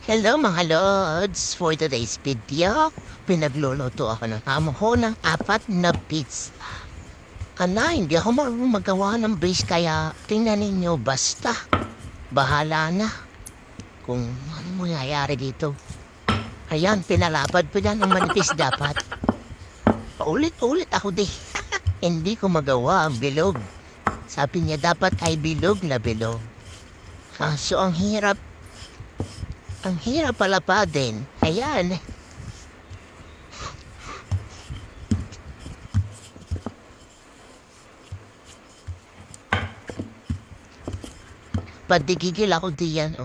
Hello mga lods! For today's video, pinagluluto ako ng amo ko ng 4 na pizza. Hindi ako marunong magawa ng base kaya tingnan ninyo basta. Bahala na kung ano mangyayari dito. Ayan, pinalapad ko yan ng manipis dapat. Paulit-ulit ako di. Hindi ko magawa ang bilog. Sabi niya dapat ay bilog na bilog. So ang hirap pala pa din. Ayan. Padigigil ako diyan.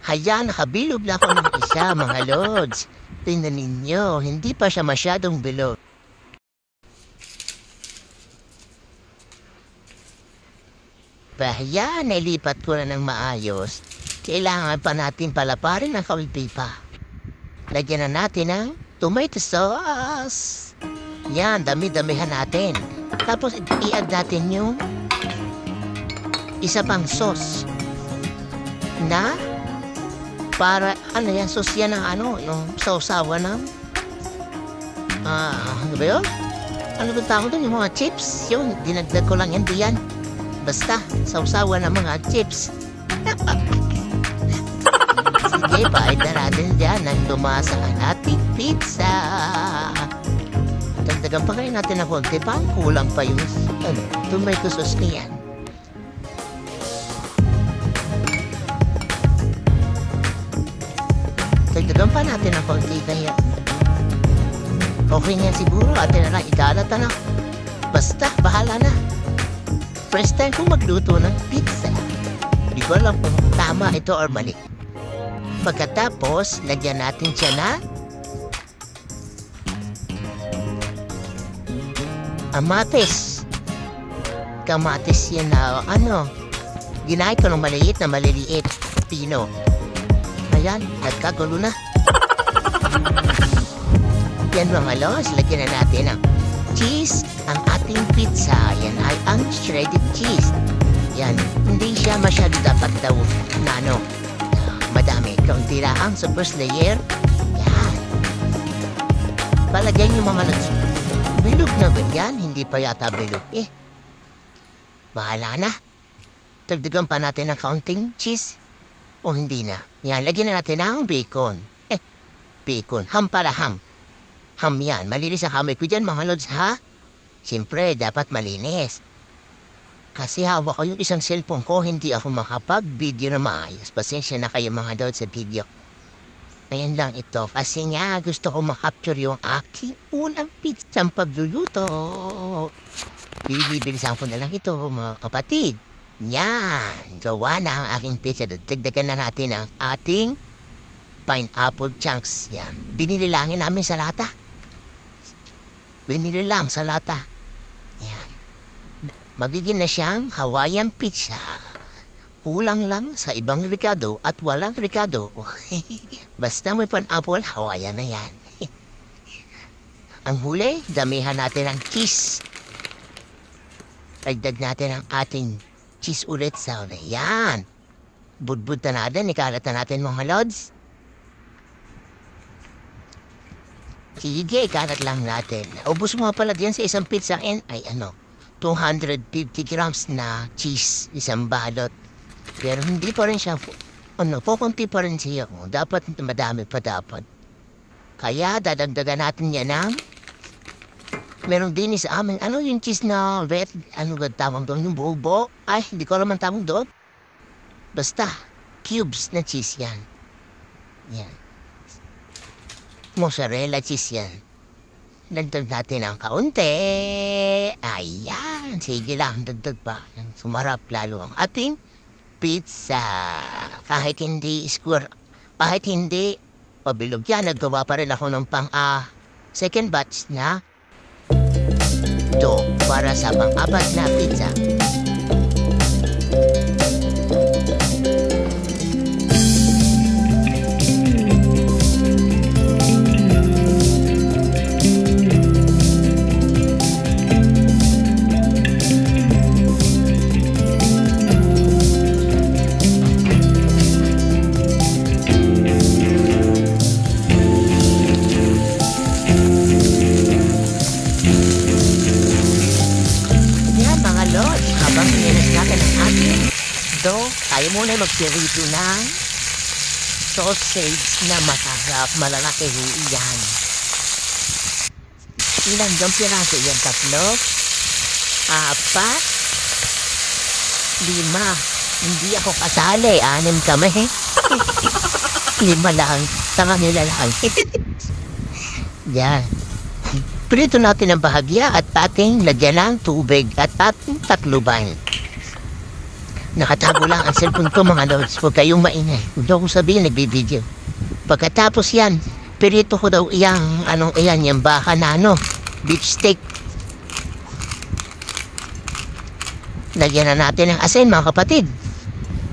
Ayan, nakabilog na ako ng isa, mga lods. Tingnan ninyo, hindi pa siya masyadong bilog. Ayan, nailipat ko na ng maayos. Kailangan pa natin palaparin ang kaulpipa. Lagyan na natin ng tomato sauce. Yan, dami-damihan natin. Tapos i-add natin yung isa pang sauce. Na, para, sauce yan ng yung sausawa ng, ano ba yun? Ano ba tawag doon? Yung mga chips. Yun, dinagdag ko lang yan diyan. Basta, sausawa ng mga chips. Sige, paid na natin dyan ang lumasa ang ating pizza. Dagdagan pa kayo natin ng konti pa. Kulang pa yung tomato sauce niyan. Dagdagan pa natin ng konti kaya. Okay niyan siguro. Atin na lang ikalat na. Basta, bahala na. First time kong magluto ng pizza. Di ko alam kung tama ito or mali. Pagkatapos, lagyan natin siya na kamatis. Kamatis yan na ginahit ko ng maliliit. Pino. Ayan, nagkagulo na. Yan mga los, lagyan na natin ang cheese. Ang ating pizza, yan ay ang shredded cheese. Yan, hindi siya masyado dapat daw na madami. Kaunti lang sa first layer. Yan. Palagyan yung mga bilog na ganyan. Hindi pa yata bilog bahala na. Dagdagan pa natin ng kaunting cheese. O hindi na. Yan, lagyan na natin ang bacon. Bacon. Ham para ham. Ham yan. Malinis ang kamay ko dyan mga lods ha. Siyempre, dapat malinis. Kasi hawak ko yung isang cellphone ko, hindi ako makapag-video na maayos. Pasensya na kayo mga lods sa video. Ayan lang ito. Kasi nga, gusto ko makapture yung aking unang pizzang pagluluto. Bibilisan ko na lang ito, mga kapatid. Yan. Gawa na ang aking pizza. Dagdagan na natin ang ating pineapple chunks. Yan. Binili langin namin sa lata. Binili lang sa lata. Yan. Magiging na siyang Hawaiian pizza. Kulang lang sa ibang ricado at walang ricado. Basta may pineapple, Hawaiian na yan. Ang huli, damihan natin ang cheese. Dagdag natin ang ating cheese ulit sa uli. Yan. Budbud na natin, ikalat na natin mga lods. Sige, ikalat lang natin. Ubus mo pala diyan sa isang pizza ay 250 grams na cheese, isang balot. Pero hindi pa rin siya, pukunti pa rin siya. Dapat madami pa dapat. Kaya dadagdagan natin yan ng meron din sa amin, yung cheese na red, ba tawag doon, yung buo-buo? Ay, hindi ko naman tawag doon. Basta, cubes na cheese yan. Yan. Mozzarella cheese yan. Dagdag natin ang kaunti. Ayan. Sige lang, dagdag pa. Sumarap lalo ang ating pizza. Kahit hindi square, kahit hindi pabilog yan, naggawa pa rin ako ng second batch na dough para sa pang-apat na pizza. na magpirito ng sausage na masarap, malalaki ho yan. Ilan dong piraso yan? 3, 4, 5. Hindi ako kasali, 6 kami. 5 lang, sa kanila lang. Yan. Prito natin ang bahagya at ating lagyan ng tubig at ating takluban. Nakatago lang ang cellphone ko mga lods. Huwag kayong maingay. Huwag daw ko sabihin nagbibideo. Pagkatapos yan, pirito ko daw iyang, yung baka na beef steak. Lagyan na natin ng asin mga kapatid.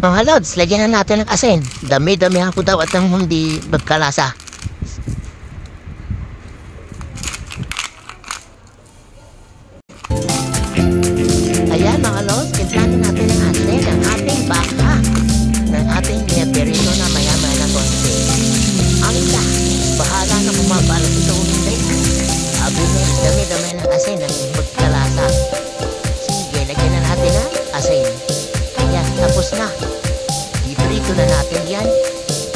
Mga lods, lagyan na natin ng asin. Dami-dami ako daw at ang hindi magkalasa. Ayan mga lods, timplahan natin ng asin ng ating baka. Ng ating pirito na maya-maya na konti. Ang isa, bahala na kumabalas ito hindi. Sabi niya, dami-dami ng asin ang magkalasa. Sige, lagyan na natin ng asin. Ayan, tapos na. Iprito na natin yan.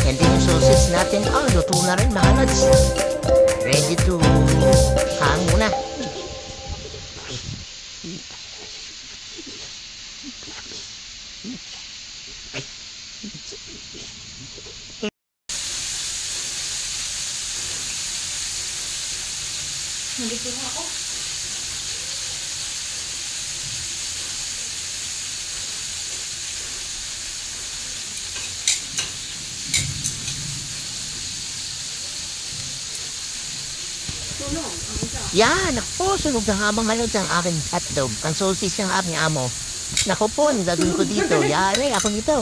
And then yung sausage natin, luto na rin mga lods. Ready to hang muna. Nandito na ako. Yan, ako, sunog na nga mga lods ang aking hotdog. Ang sausage ng aking amo. Naku po, ang gagawin ko dito. Yari, ako nito.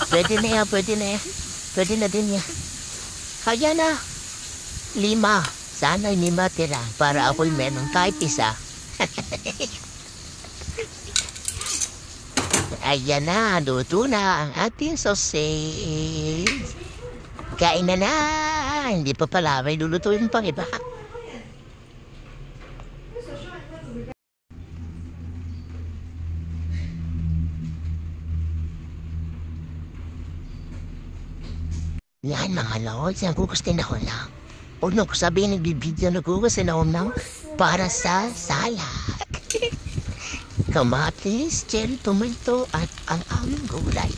Pwede na yan, pwede na yan. Pwede na din yan. Kaya na. 5. Sana 5 tira para ako'y meron kahit isa. Ayan na, luto na ang ating sausage. Kain na na. Hindi pa pala, may lulutuin pang iba. Yan mga lods, ang kukustin ako lang. Huwag na ko sabihin nagbibideo na kukustin ako lang para sa salad. Kamatis, cherry tomato at ang aming gulay.